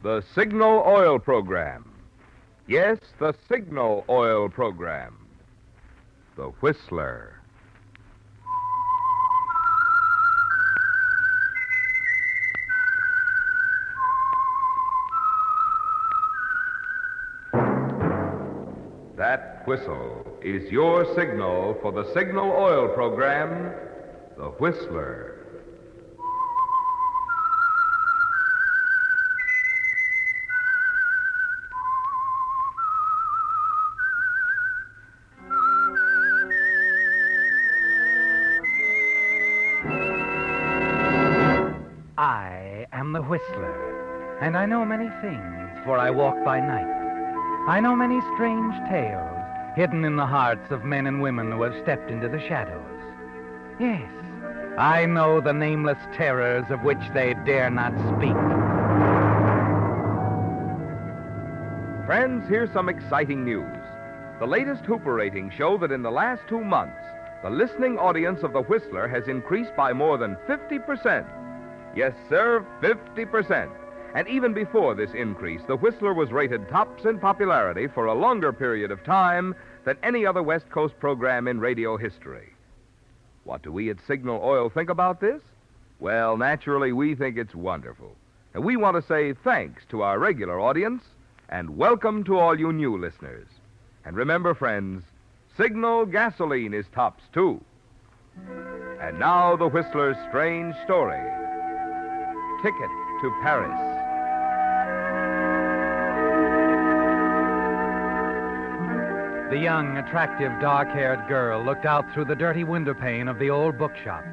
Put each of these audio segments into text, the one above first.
The Signal Oil Program. Yes, the Signal Oil Program. The Whistler. That whistle is your signal for the Signal Oil Program, The Whistler. I am the Whistler, and I know many things, for I walk by night. I know many strange tales hidden in the hearts of men and women who have stepped into the shadows. Yes, I know the nameless terrors of which they dare not speak. Friends, here's some exciting news. The latest Hooper ratings show that in the last 2 months, the listening audience of The Whistler has increased by more than 50%. Yes, sir, 50%. And even before this increase, The Whistler was rated tops in popularity for a longer period of time than any other West Coast program in radio history. What do we at Signal Oil think about this? Well, naturally, we think it's wonderful. And we want to say thanks to our regular audience and welcome to all you new listeners. And remember, friends, Signal gasoline is tops, too. And now, The Whistler's strange story. Ticket to Paris. The young, attractive, dark-haired girl looked out through the dirty window pane of the old bookshop,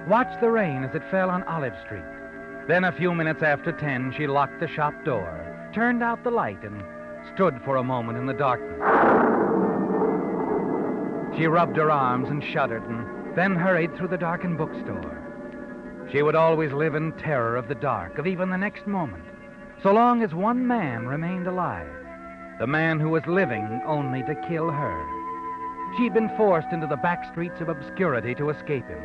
watched the rain as it fell on Olive Street. Then, a few minutes after 10, she locked the shop door, turned out the light, and stood for a moment in the darkness. She rubbed her arms and shuddered, and then hurried through the darkened bookstore. She would always live in terror of the dark, of even the next moment, so long as one man remained alive, the man who was living only to kill her. She'd been forced into the back streets of obscurity to escape him,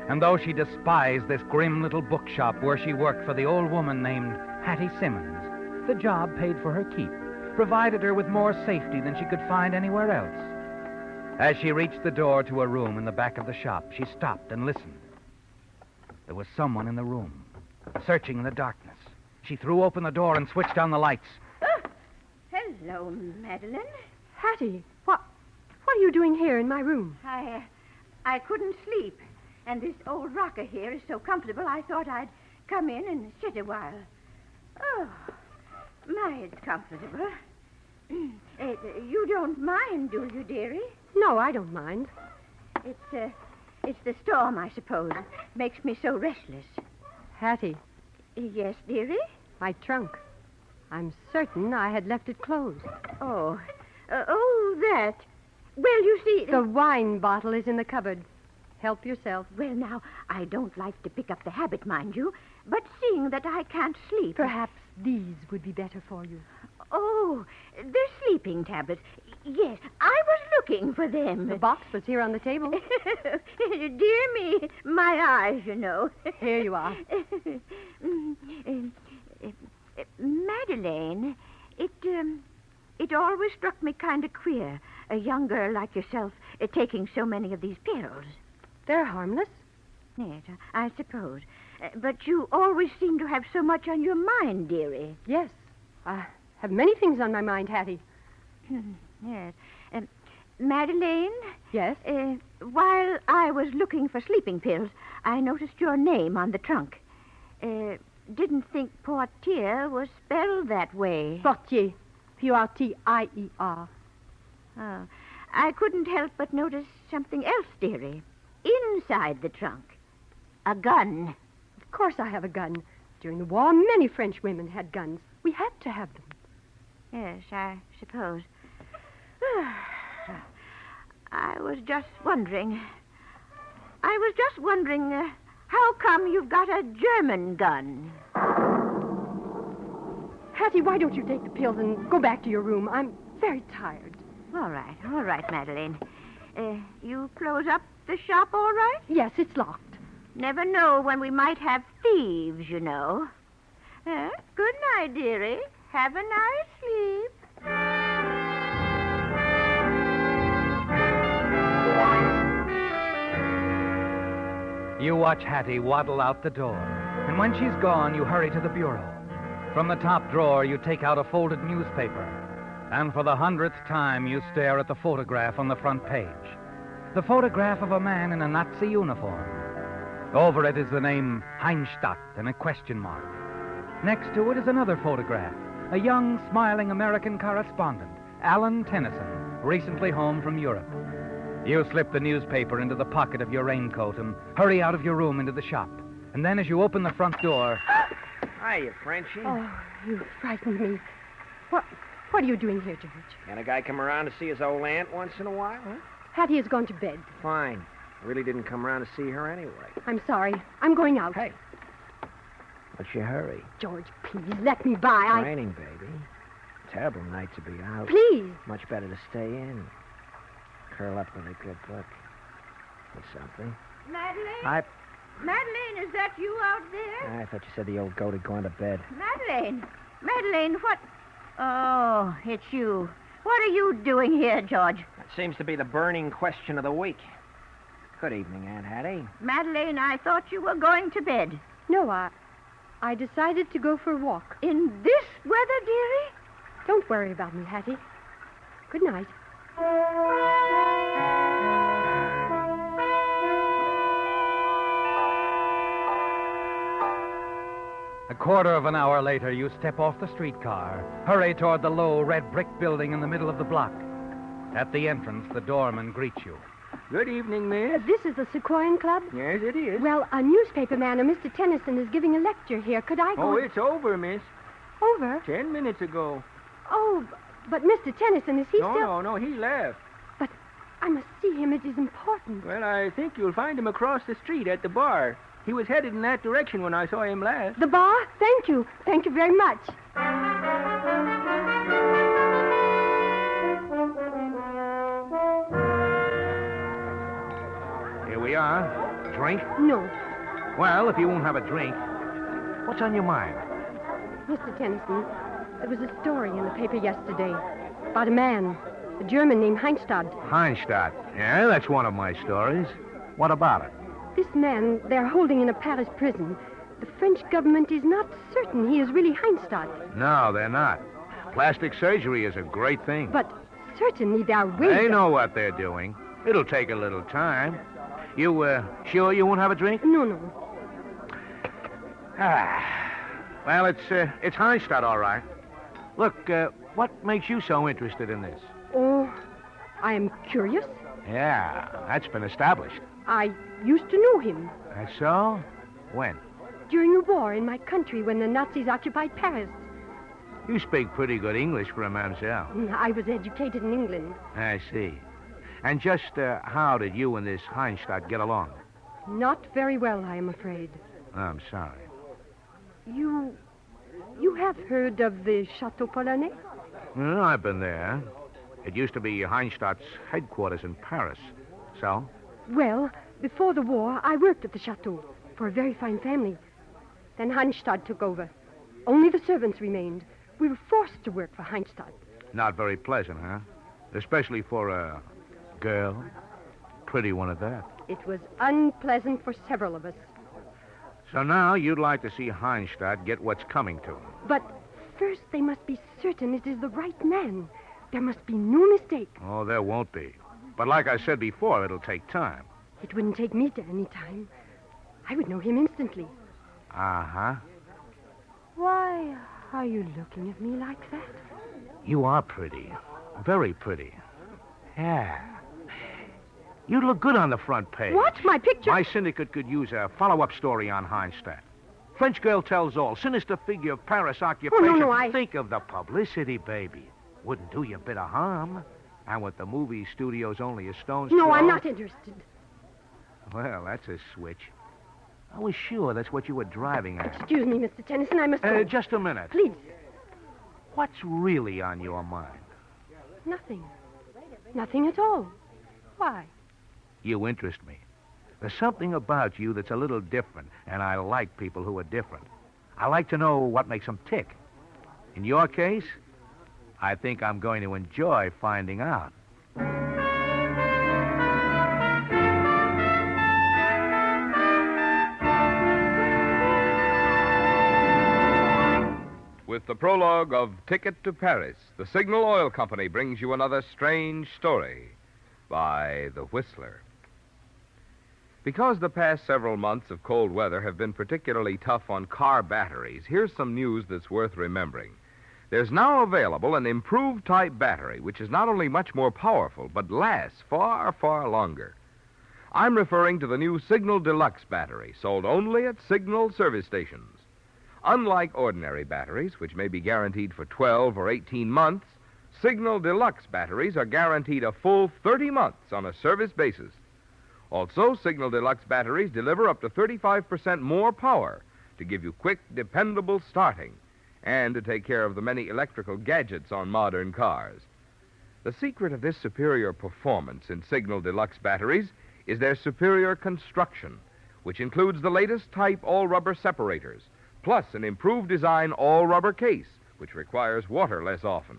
and though she despised this grim little bookshop where she worked for the old woman named Hattie Simmons, the job paid for her keep, provided her with more safety than she could find anywhere else. As she reached the door to a room in the back of the shop, she stopped and listened. There was someone in the room, searching in the darkness. She threw open the door and switched on the lights. Oh, hello, Madeline. Hattie, what are you doing here in my room? I couldn't sleep, and this old rocker here is so comfortable, I thought I'd come in and sit a while. Oh, my, it's comfortable. You don't mind, do you, dearie? No, I don't mind. It's the storm, I suppose. Makes me so restless. Hattie, Yes, dearie? my trunk. I'm certain I had left it closed. Oh, that. Well, you see... The wine bottle is in the cupboard. Help yourself. Well, now, I don't like to pick up the habit, mind you, but seeing that I can't sleep... Perhaps these would be better for you. Oh, the sleeping tablets. Yes, I was looking for them. The box was here on the table. Dear me, my eyes, you know. Here you are. Madeleine, it always struck me kind of queer, a young girl like yourself taking so many of these pills. They're harmless. Yes, I suppose. But you always seem to have so much on your mind, dearie. Yes, I have many things on my mind, Hattie. Yes. Madeleine? Yes? While I was looking for sleeping pills, I noticed your name on the trunk. Didn't think portier was spelled that way. Portier. P-O-R-T-I-E-R. Oh. I couldn't help but notice something else, dearie. Inside the trunk. A gun. Of course I have a gun. During the war, many French women had guns. We had to have them. Yes, I suppose. I was just wondering, how come you've got a German gun? Hattie, why don't you take the pills and go back to your room? I'm very tired. All right, Madeline. You close up the shop all right? Yes, it's locked. Never know when we might have thieves, you know. Good night, dearie. Have a nice sleep. You watch Hattie waddle out the door, and when she's gone, you hurry to the bureau. From the top drawer, you take out a folded newspaper, and for the 100th time, you stare at the photograph on the front page. The photograph of a man in a Nazi uniform. Over it is the name Heinstadt and a question mark. Next to it is another photograph, a young, smiling American correspondent, Alan Tennyson, recently home from Europe. You slip the newspaper into the pocket of your raincoat and hurry out of your room into the shop. And then as you open the front door... Hiya, Frenchie. Oh, you frightened me. What are you doing here, George? Can a guy come around to see his old aunt once in a while? Huh? Hattie has gone to bed. Fine. I really didn't come around to see her anyway. I'm sorry. I'm going out. Hey. What's your hurry? George, please, let me by. It's raining, baby. Terrible night to be out. Please. Much better to stay in. Curl up with a good book. Or something. Madeline? Madeline, is that you out there? I thought you said the old goat had gone to bed. Madeline, what? Oh, it's you. What are you doing here, George? That seems to be the burning question of the week. Good evening, Aunt Hattie. Madeline, I thought you were going to bed. No, I decided to go for a walk. In this weather, dearie? Don't worry about me, Hattie. Good night. A quarter of an hour later, you step off the streetcar, hurry toward the low red brick building in the middle of the block. At the entrance, the doorman greets you. Good evening, miss. This is the Sequoian Club? Yes, it is. Well, a newspaper man, Mr. Tennyson, is giving a lecture here. Could I go? Oh, it's over, miss. Over? 10 minutes ago. Oh, but Mr. Tennyson, is he still... No, he left. But I must see him. It is important. Well, I think you'll find him across the street at the bar. He was headed in that direction when I saw him last. The bar? Thank you. Thank you very much. Here we are. Drink? No. Well, if you won't have a drink, what's on your mind? Mr. Tennyson, there was a story in the paper yesterday about a man, a German named Heinstadt. Heinstadt. Yeah, that's one of my stories. What about it? This man they're holding in a Paris prison. The French government is not certain he is really Heinstadt. No, they're not. Plastic surgery is a great thing. But certainly there are ways... They know what they're doing. It'll take a little time. You, sure you won't have a drink? No. Well, it's Heinstadt, all right. Look, what makes you so interested in this? Oh, I am curious. Yeah, that's been established. I used to know him. That's so? When? During the war in my country when the Nazis occupied Paris. You speak pretty good English for a mamselle. I was educated in England. I see. And just how did you and this Heinstadt get along? Not very well, I am afraid. I'm sorry. You have heard of the Chateau Polonais? Well, I've been there. It used to be Heinstadt's headquarters in Paris. So? Well, before the war, I worked at the chateau for a very fine family. Then Heinstadt took over. Only the servants remained. We were forced to work for Heinstadt. Not very pleasant, huh? Especially for a girl. Pretty one at that. It was unpleasant for several of us. So now you'd like to see Heinstadt get what's coming to him. But first they must be certain it is the right man. There must be no mistake. Oh, there won't be. But like I said before, it'll take time. It wouldn't take me to any time. I would know him instantly. Uh-huh. Why are you looking at me like that? You are pretty. Very pretty. Yeah. You'd look good on the front page. What? My picture? My syndicate could use a follow-up story on Heinstadt. French girl tells all. Sinister figure of Paris occupation. Oh, no, Think of the publicity, baby. Wouldn't do you a bit of harm. And with the movie studios only a stone's No, throw... I'm not interested. Well, that's a switch. I was sure that's what you were driving at. Excuse me, Mr. Tennyson, I must go. Just a minute. Please. What's really on your mind? Nothing. Nothing at all. Why? You interest me. There's something about you that's a little different, and I like people who are different. I like to know what makes them tick. In your case, I think I'm going to enjoy finding out. With the prologue of Ticket to Paris, the Signal Oil Company brings you another strange story by The Whistler. Because the past several months of cold weather have been particularly tough on car batteries, here's some news that's worth remembering. There's now available an improved type battery, which is not only much more powerful, but lasts far, far longer. I'm referring to the new Signal Deluxe battery, sold only at Signal service stations. Unlike ordinary batteries, which may be guaranteed for 12 or 18 months, Signal Deluxe batteries are guaranteed a full 30 months on a service basis. Also, Signal Deluxe batteries deliver up to 35% more power to give you quick, dependable starting and to take care of the many electrical gadgets on modern cars. The secret of this superior performance in Signal Deluxe batteries is their superior construction, which includes the latest type all-rubber separators, plus an improved design all-rubber case, which requires water less often.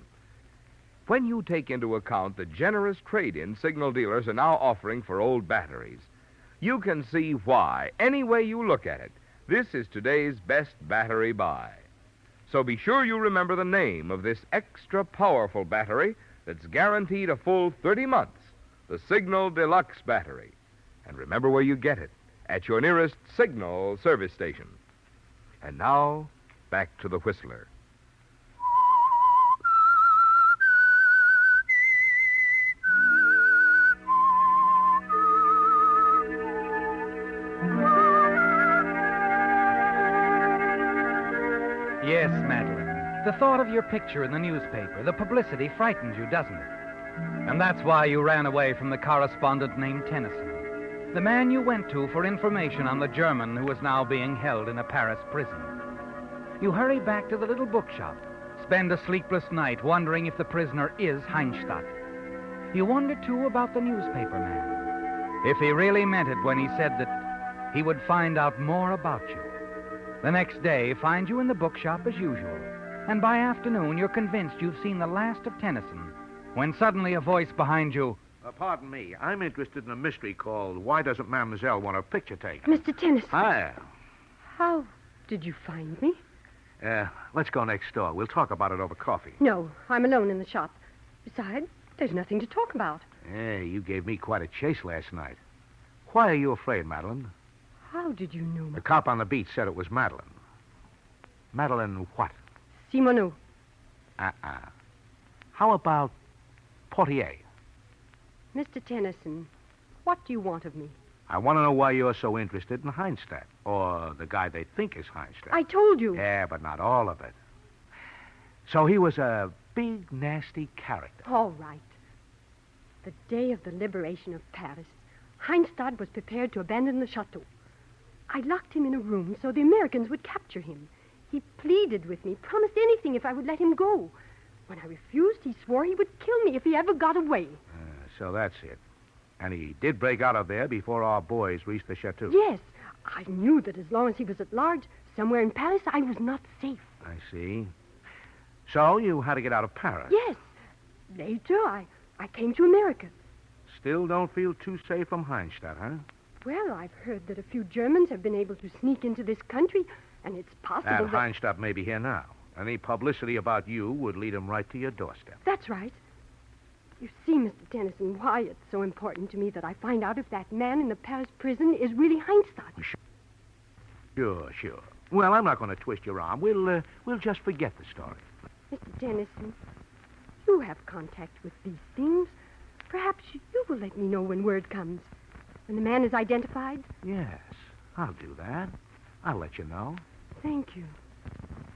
When you take into account the generous trade-in Signal dealers are now offering for old batteries, you can see why, any way you look at it, this is today's best battery buy. So be sure you remember the name of this extra powerful battery that's guaranteed a full 30 months, the Signal Deluxe battery. And remember where you get it, at your nearest Signal service station. And now, back to the Whistler. Yes, Madeline. The thought of your picture in the newspaper, the publicity frightens you, doesn't it? And that's why you ran away from the correspondent named Tennyson, the man you went to for information on the German who is now being held in a Paris prison. You hurry back to the little bookshop, spend a sleepless night wondering if the prisoner is Heinstadt. You wonder, too, about the newspaper man, if he really meant it when he said that he would find out more about you. The next day, find you in the bookshop as usual, and by afternoon, you're convinced you've seen the last of Tennyson, when suddenly a voice behind you... Pardon me. I'm interested in a mystery called Why Doesn't Mademoiselle Want Her Picture Taken? Mr. Tennyson. Hi. How did you find me? Let's go next door. We'll talk about it over coffee. No, I'm alone in the shop. Besides, there's nothing to talk about. You gave me quite a chase last night. Why are you afraid, Madeline? How did you know? The cop on the beat said it was Madeline. Madeline what? Simoneau. How about Portier? Mr. Tennyson, what do you want of me? I want to know why you're so interested in Heinstadt, or the guy they think is Heinstadt. I told you. Yeah, but not all of it. So he was a big, nasty character. All right. The day of the liberation of Paris, Heinstadt was prepared to abandon the chateau. I locked him in a room so the Americans would capture him. He pleaded with me, promised anything if I would let him go. When I refused, he swore he would kill me if he ever got away. So that's it. And he did break out of there before our boys reached the chateau. Yes. I knew that as long as he was at large, somewhere in Paris, I was not safe. I see. So you had to get out of Paris? Yes. Later, I came to America. Still don't feel too safe from Heinstadt, huh? Well, I've heard that a few Germans have been able to sneak into this country, and it's possible that... Heinstadt may be here now. Any publicity about you would lead him right to your doorstep. That's right. You see, Mr. Tennyson, why it's so important to me that I find out if that man in the Paris prison is really Heinstadt. Sure. Well, I'm not going to twist your arm. We'll just forget the story. Mr. Tennyson, you have contact with these things. Perhaps you will let me know when word comes. When the man is identified? Yes, I'll do that. I'll let you know. Thank you.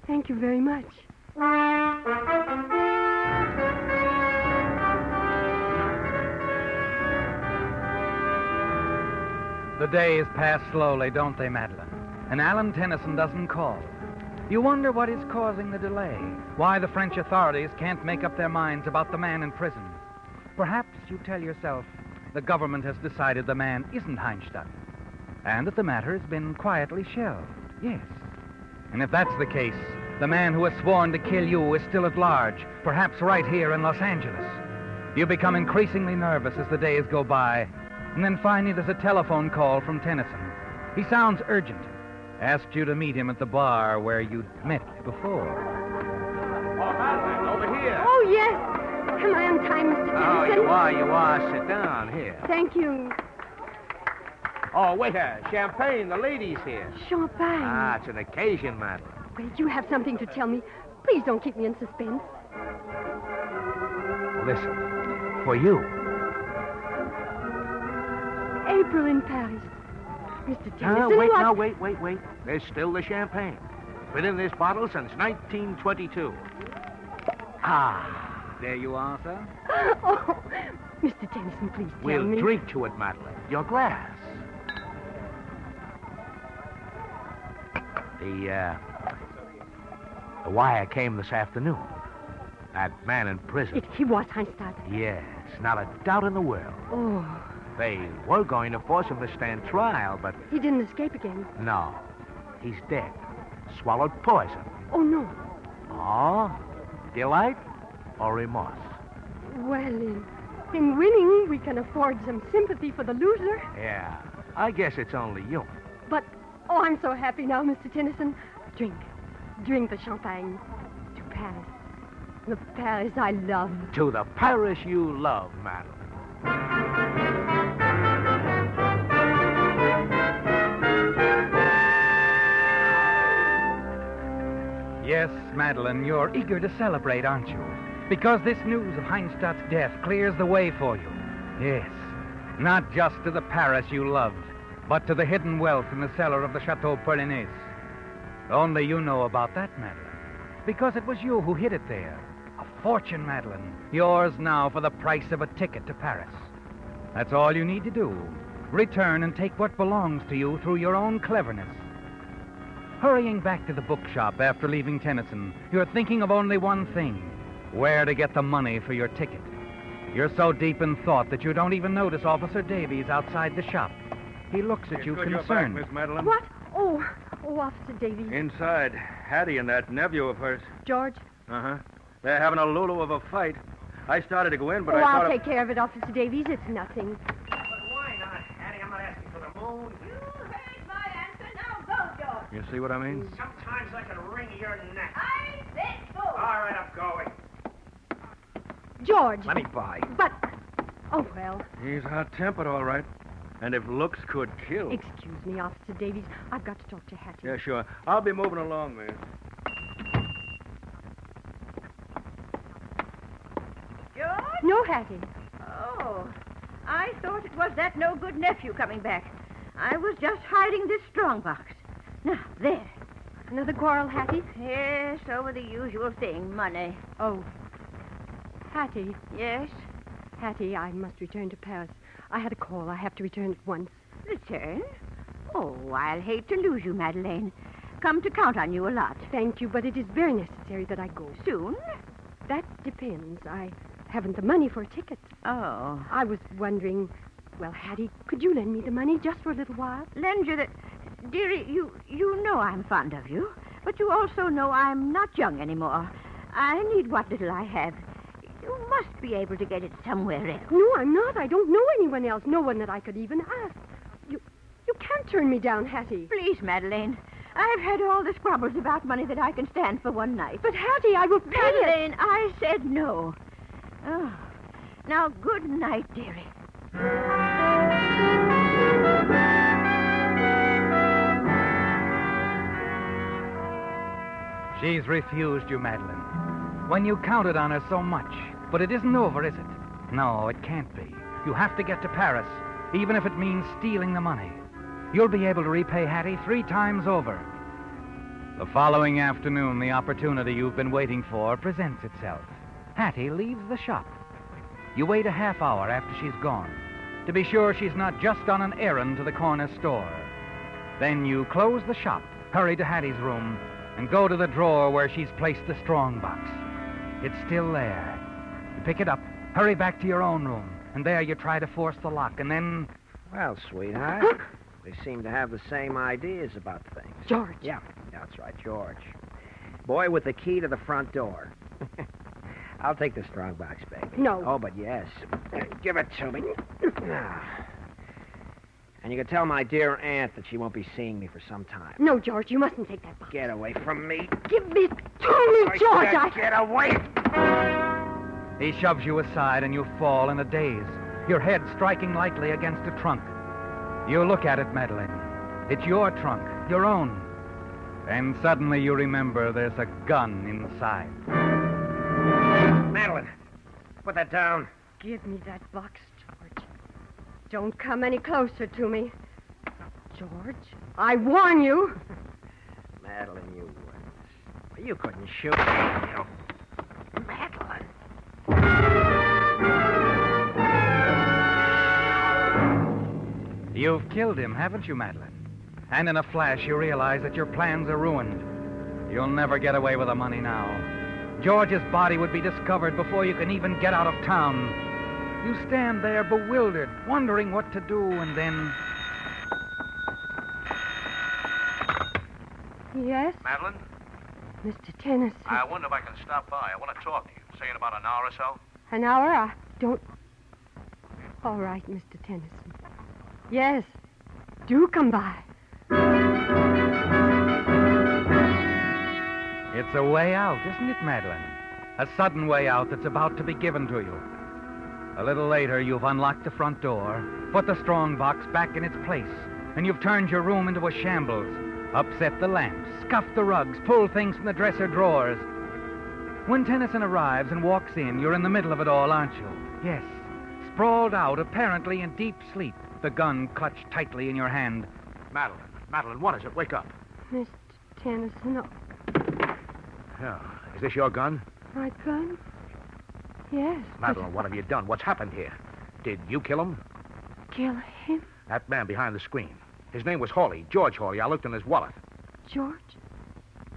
Thank you very much. The days pass slowly, don't they, Madeline? And Alan Tennyson doesn't call. You wonder what is causing the delay, why the French authorities can't make up their minds about the man in prison. Perhaps you tell yourself the government has decided the man isn't Heinstadt, and that the matter has been quietly shelved. Yes. And if that's the case, the man who has sworn to kill you is still at large, perhaps right here in Los Angeles. You become increasingly nervous as the days go by, and then finally there's a telephone call from Tennyson. He sounds urgent. Asked you to meet him at the bar where you'd met before. Oh, Madeline, over here. Oh, yes. Am I on time, Mr. Oh, Tennyson? you are. Sit down here. Thank you. Oh, waiter, champagne, the ladies here. Champagne. Ah, it's an occasion, Madeline. Wait, you have something to tell me. Please don't keep me in suspense. Listen, for you. April in Paris. Mr. Tennyson, Wait. There's still the champagne. Been in this bottle since 1922. Ah, there you are, sir. Oh, Mr. Tennyson, please tell me. We'll drink to it, Madeline. Your glass. The wire came this afternoon. That man in prison. He was Heinstadt. Yes, not a doubt in the world. Oh, They were going to force him to stand trial, but he didn't escape again. no. He's dead. Swallowed poison. Oh, no. Oh, delight or remorse? Well, in winning, we can afford some sympathy for the loser. Yeah, I guess it's only you. But, oh, I'm so happy now, Mr. Tennyson. Drink the champagne. To Paris. The Paris I love. To the Paris you love, Madeline. Yes, Madeline, you're eager to celebrate, aren't you? Because this news of Heinstadt's death clears the way for you. Yes, not just to the Paris you loved, but to the hidden wealth in the cellar of the Chateau Perlinese. Only you know about that, Madeline, because it was you who hid it there. A fortune, Madeline, yours now for the price of a ticket to Paris. That's all you need to do. Return and take what belongs to you through your own cleverness. Hurrying back to the bookshop after leaving Tennyson, you're thinking of only one thing: where to get the money for your ticket. You're so deep in thought that you don't even notice Officer Davies outside the shop. He looks at you concerned. Miss Madeline. What? Oh, Officer Davies. Inside, Hattie and that nephew of hers. George? Uh-huh. They're having a lulu of a fight. I started to go in, but Oh, I thought... I'll take care of it, Officer Davies. It's nothing. But why not, Hattie? I'm not asking for the moon. You heard my answer. Now go, George. You see what I mean? Sometimes I can wring your neck. I said go. All right, I'm going. George. Let me by. But, oh, well. He's hot-tempered, all right. And if looks could kill... Excuse me, Officer Davies. I've got to talk to Hattie. Yeah, sure. I'll be moving along, man. George? No, Hattie. Oh, I thought it was that no-good nephew coming back. I was just hiding this strongbox. Now, there. Another quarrel, Hattie? Yes, over the usual thing, money. Oh. Hattie. Yes? Hattie, I must return to Paris. I had a call. I have to return at once. Return? Oh, I'll hate to lose you, Madeleine. Come to count on you a lot. Thank you, but it is very necessary that I go. Soon? That depends. I haven't the money for a ticket. Oh. I was wondering, well, Hattie, could you lend me the money just for a little while? Lend you the... Dearie, you know I'm fond of you, but you also know I'm not young anymore. I need what little I have. You must be able to get it somewhere else. No, I'm not. I don't know anyone else. No one that I could even ask. You can't turn me down, Hattie. Please, Madeleine. I've had all the squabbles about money that I can stand for one night. But, Hattie, I will pay it. Madeleine, I said no. Oh. Now, good night, dearie. She's refused you, Madeline. When you counted on her so much. But it isn't over, is it? No, it can't be. You have to get to Paris, even if it means stealing the money. You'll be able to repay Hattie 3 times over. The following afternoon, the opportunity you've been waiting for presents itself. Hattie leaves the shop. You wait a half hour after she's gone, to be sure she's not just on an errand to the corner store. Then you close the shop, hurry to Hattie's room, and go to the drawer where she's placed the strong box. It's still there. You pick it up, hurry back to your own room, and there you try to force the lock, and then... Well, sweetheart, we seem to have the same ideas about things. George. Yeah. That's right, George. Boy with the key to the front door. I'll take the strong box, baby. No. Oh, but yes. Give it to me. And you can tell my dear aunt that she won't be seeing me for some time. No, George, you mustn't take that box. Get away from me. Give it to me, George. Get away! He shoves you aside and you fall in a daze, your head striking lightly against a trunk. You look at it, Madeline. It's your trunk, your own. And suddenly you remember there's a gun inside. Madeline, put that down. Give me that box, George. Don't come any closer to me. George, I warn you. Madeline, you wouldn't. You couldn't shoot me. Madeline. You've killed him, haven't you, Madeline? And in a flash, you realize that your plans are ruined. You'll never get away with the money now. George's body would be discovered before you can even get out of town. You stand there bewildered, wondering what to do, and then... Yes, Madeline, Mr. Tennyson. I wonder if I can stop by. I want to talk to you. Say in about an hour or so. An hour? I don't... All right, Mr. Tennyson. Yes, do come by. It's a way out, isn't it, Madeline? A sudden way out that's about to be given to you. A little later, you've unlocked the front door, put the strong box back in its place, and you've turned your room into a shambles, upset the lamps, scuffed the rugs, pulled things from the dresser drawers. When Tennyson arrives and walks in, you're in the middle of it all, aren't you? Yes, sprawled out, apparently in deep sleep, the gun clutched tightly in your hand. Madeline, what is it? Wake up. Mr. Tennyson, Yeah. Is this your gun? my gun? Yes. Madeline, what have you done? What's happened here? Did you kill him? Kill him? That man behind the screen. His name was Hawley, George Hawley. I looked in his wallet. George?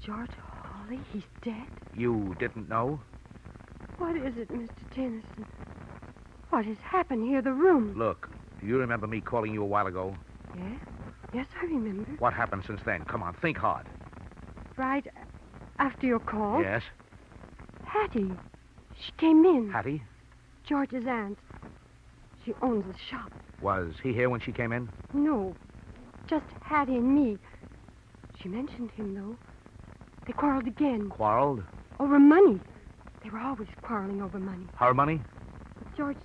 George Hawley? He's dead? You didn't know? What is it, Mr. Tennyson? What has happened here? The room. Look, do you remember me calling you a while ago? Yes? Yes, I remember. What happened since then? Come on, think hard. Right after your call. Yes? Hattie. She came in. Hattie? George's aunt. She owns the shop. Was he here when she came in? No, just Hattie and me. She mentioned him, though. They quarreled again. Quarreled? Over money. They were always quarreling over money. Her money? George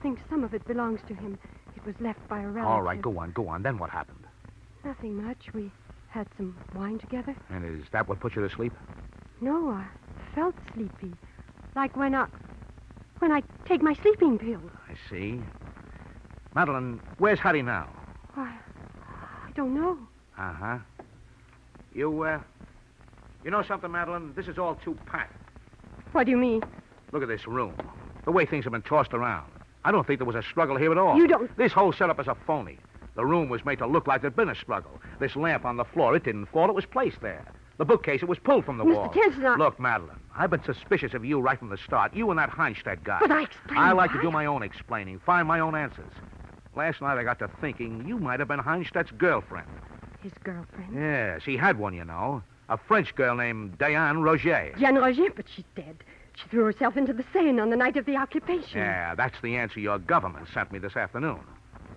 thinks some of it belongs to him. It was left by a relative. All right, go on. Then what happened? Nothing much. We had some wine together. And is that what put you to sleep? No, I felt sleepy. Like when I take my sleeping pills. I see. Madeline, where's Hattie now? I don't know. Uh-huh. You know something, Madeline? This is all too pat. What do you mean? Look at this room. The way things have been tossed around. I don't think there was a struggle here at all. You don't... This whole setup is a phony. The room was made to look like there'd been a struggle. This lamp on the floor, it didn't fall. It was placed there. The bookcase, it was pulled from the wall. Mr. Tennyson, Look, Madeline, I've been suspicious of you right from the start. You and that Heinstead guy. But I explained I like why. to do my own explaining, find my own answers. Last night I got to thinking you might have been Heinsted's girlfriend. His girlfriend? Yes, he had one, you know. A French girl named Diane Roger. Diane Roger, but she's dead. She threw herself into the Seine on the night of the occupation. Yeah, that's the answer your government sent me this afternoon.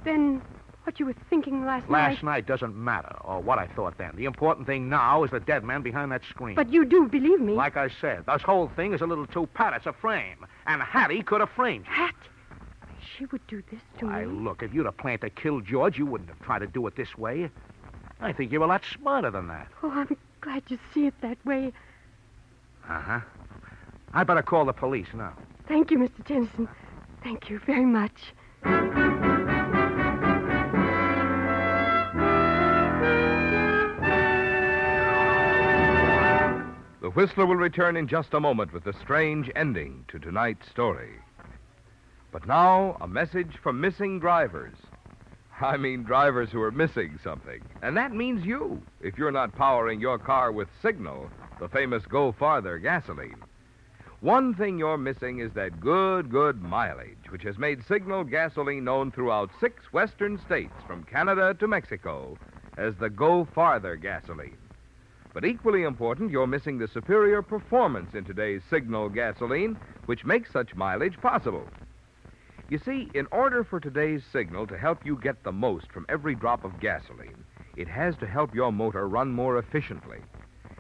Then what you were thinking last night... Last night doesn't matter, or what I thought then. The important thing now is the dead man behind that screen. But you do believe me. Like I said, this whole thing is a little too pat. It's a frame. And Hattie could have framed you. Hat? She would do this to Why, me. look, if you'd have planned to kill George, you wouldn't have tried to do it this way. I think you're a lot smarter than that. Oh, I'm glad you see it that way. Uh-huh. I better call the police now. Thank you, Mr. Tennyson. Thank you very much. The Whistler will return in just a moment with the strange ending to tonight's story. But now, a message from missing drivers. I mean drivers who are missing something. And that means you, if you're not powering your car with Signal, the famous Go Farther gasoline. One thing you're missing is that good mileage, which has made Signal gasoline known throughout 6 western states, from Canada to Mexico, as the Go Farther gasoline. But equally important, you're missing the superior performance in today's Signal gasoline, which makes such mileage possible. You see, in order for today's Signal to help you get the most from every drop of gasoline, it has to help your motor run more efficiently.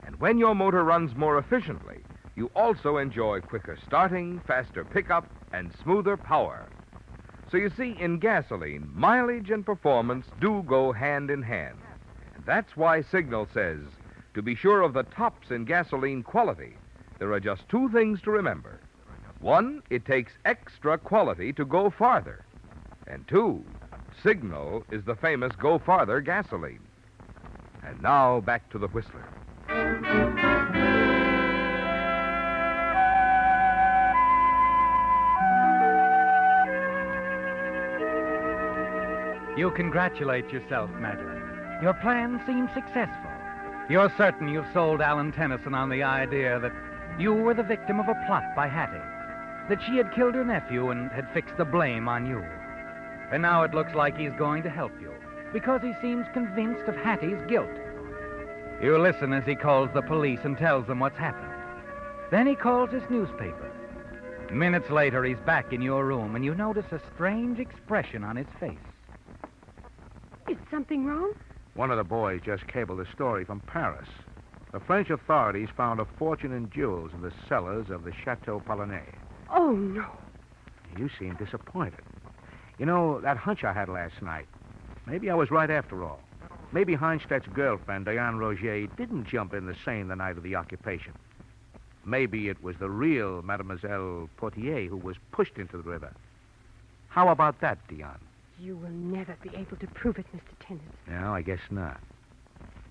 And when your motor runs more efficiently, you also enjoy quicker starting, faster pickup, and smoother power. So you see, in gasoline, mileage and performance do go hand in hand. And that's why Signal says, to be sure of the tops in gasoline quality, there are just two things to remember. One, it takes extra quality to go farther. And two, Signal is the famous Go Farther gasoline. And now, back to the Whistler. You congratulate yourself, Madeline. Your plan seems successful. You're certain you've sold Alan Tennyson on the idea that you were the victim of a plot by Hattie, that she had killed her nephew and had fixed the blame on you. And now it looks like he's going to help you, because he seems convinced of Hattie's guilt. You listen as he calls the police and tells them what's happened. Then he calls his newspaper. Minutes later, he's back in your room, and you notice a strange expression on his face. Is something wrong? One of the boys just cabled a story from Paris. The French authorities found a fortune in jewels in the cellars of the Chateau Polonais. Oh, no. You seem disappointed. You know, that hunch I had last night, maybe I was right after all. Maybe Heinstadt's girlfriend, Diane Roger, didn't jump in the Seine the night of the occupation. Maybe it was the real Mademoiselle Portier who was pushed into the river. How about that, Diane? You will never be able to prove it, Mr. Tennant. No, I guess not.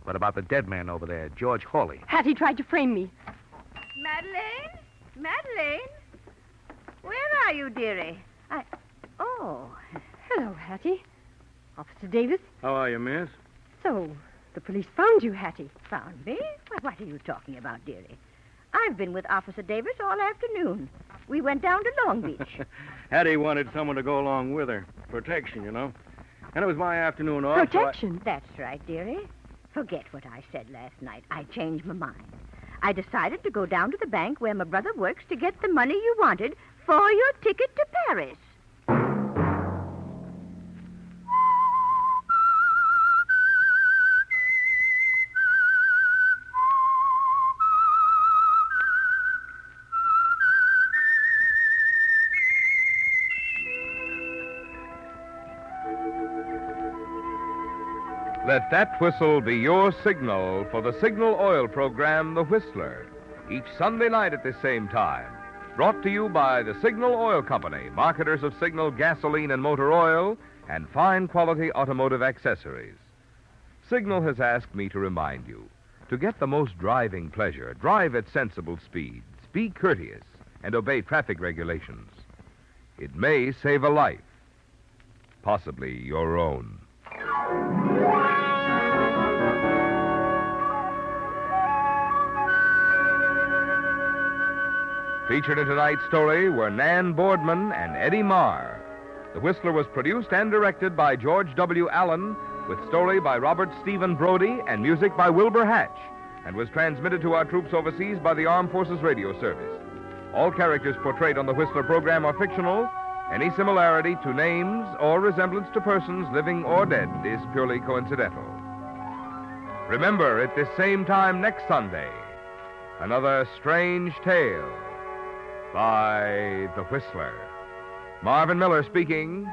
What about the dead man over there, George Hawley? Hattie tried to frame me. Madeline? Madeline? Where are you, dearie? Oh. Hello, Hattie. Officer Davis. How are you, miss? So, the police found you, Hattie. Found me? What are you talking about, dearie? I've been with Officer Davis all afternoon. We went down to Long Beach. Hattie wanted someone to go along with her. Protection, you know. And it was my afternoon off. Protection? That's right, dearie. Forget what I said last night. I changed my mind. I decided to go down to the bank where my brother works to get the money you wanted for your ticket to Paris. Let that whistle be your signal for the Signal Oil program, The Whistler, each Sunday night at the same time. Brought to you by the Signal Oil Company, marketers of Signal gasoline and motor oil and fine quality automotive accessories. Signal has asked me to remind you, to get the most driving pleasure, drive at sensible speeds, be courteous, and obey traffic regulations. It may save a life, possibly your own. Featured in tonight's story were Nan Boardman and Eddie Marr. The Whistler was produced and directed by George W. Allen, with story by Robert Stephen Brody and music by Wilbur Hatch, and was transmitted to our troops overseas by the Armed Forces Radio Service. All characters portrayed on the Whistler program are fictional. Any similarity to names or resemblance to persons living or dead is purely coincidental. Remember, at this same time next Sunday, another strange tale by The Whistler. Marvin Miller speaking.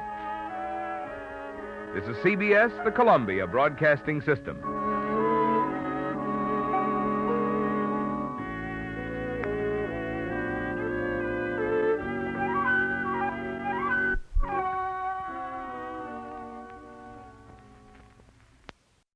This is CBS, the Columbia Broadcasting System.